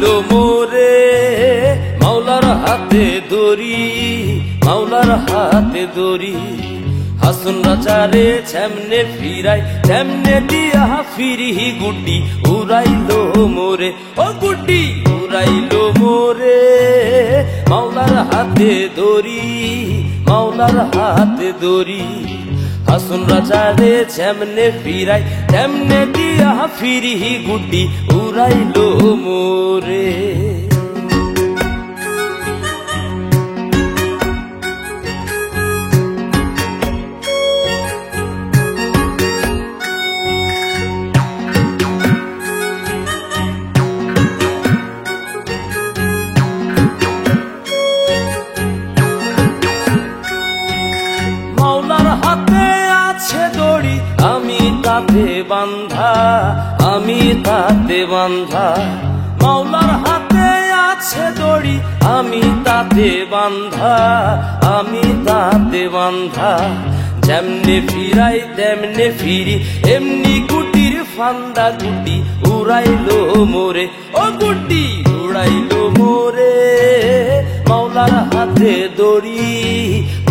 উড়াইলো মোরে মাওলার হাতে দড়ি, মাওলার হাতে দড়ি। হাসন রাজারে যেমনে ফিরাই তেমনে দিয়া ফিরি গুড্ডি উড়াইলো মোরে, ও গুড্ডি উড়াইলো মোরে মাওলার হাতে দড়ি, মাওলার হাতে দড়ি। হাসন রাজারে যেমনে ফিরাই তেমনে দিয়া ফিরি গুড্ডি উড়াইলো মোরে। মাওলার হাতে আছে দড়ি আমি তাতে বান্ধা, আমি তাতে বান্ধা। মাওলার হাতে আছে দড়ি আমি তাতে বান্ধা, আমি তাতে বান্ধা। যেমনে ফিরাই তেমনে ফিরি এমনি গুটির ফান্দা গুটি উড়াইলো মোরে, ও গুটি উড়াইলো মোরে মাওলার হাতে দড়ি,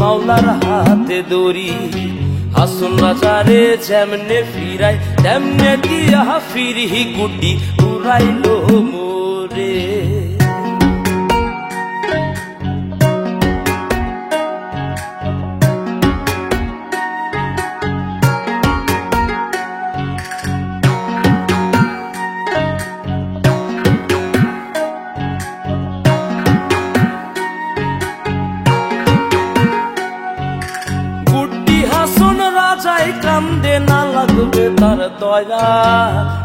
মাওলার হাতে দড়ি। হাসন রাজারে যেমনে ফিরাই তেমনে দিয়া ফিরি গুটি উড়াইলো মোরে। হাসন রাজাই কান্দে না লাগবে তার দয়া,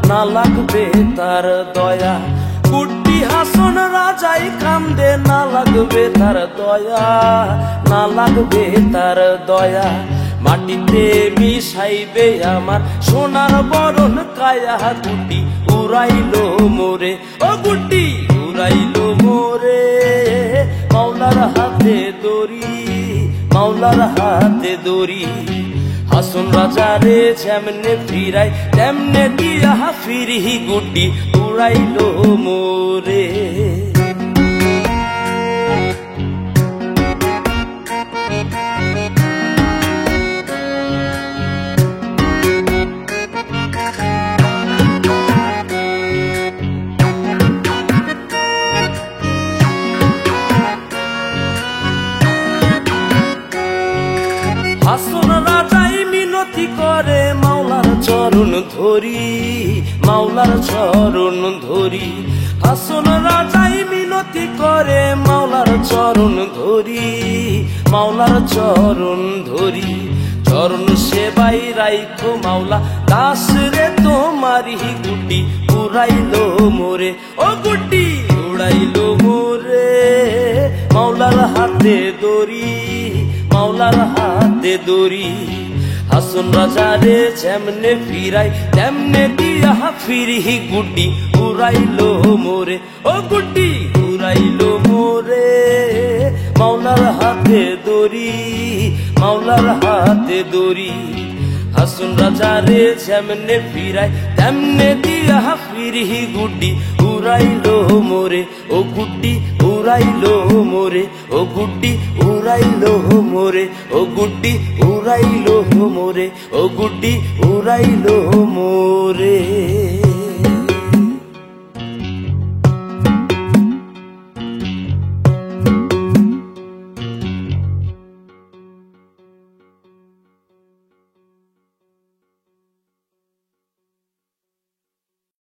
না লাগবে তার দয়া। গুড্ডি হাসন রাজাই কান্দে না লাগবে তার দয়া, না লাগবে তার দয়া। মাটিতে মিশাইবে আমার সোনার বরণ কায়া গুড্ডি উড়াইলো মোরে, ও গুড্ডি উড়াইলো মোরে মাওলার হাতে দড়ি, মাওলার হাতে দড়ি। হাসন রাজারে যেমনে ফিরাই তেমনে দিয়া ফিরি গুড্ডি উড়াইলো মোরে। হাসন রাজাই মিনতি করে মাওলার চরণ ধরি, মাওলার চরণ ধরি। হাসন রাজাই মিনতি করে মাওলার চরণ ধরি, মাওলার চরণ ধরি। চরণ সেবাই রাইখো মাওলা দাস রে তোমারি গুড্ডি উড়াইলো মোরে, ও গুড্ডি উড়াইলো মোরে মাওলার হাতে দড়ি, মাওলার হাতে দড়ি। হাসন রাজারে যেমনে ফিরাই তেমনে দিয়া ফিরি গুড্ডি উড়াইলো মোরে, ও গুড্ডি উড়াইলো মোরে মাওলার হাতে দড়ি, মাওলার হাতে দড়ি। হাসন রাজারে যেমনে ফিরাই তেমনে দিয়া ফিরি গুড্ডি উড়াইলো মোরে, ও গুড্ডি উড়াইলো মোরে, ও গুড্ডি উড়াইলো মোরে, ও গুড্ডি উড়াইলো মোরে, ও গুড্ডি উড়াইলো মোরে।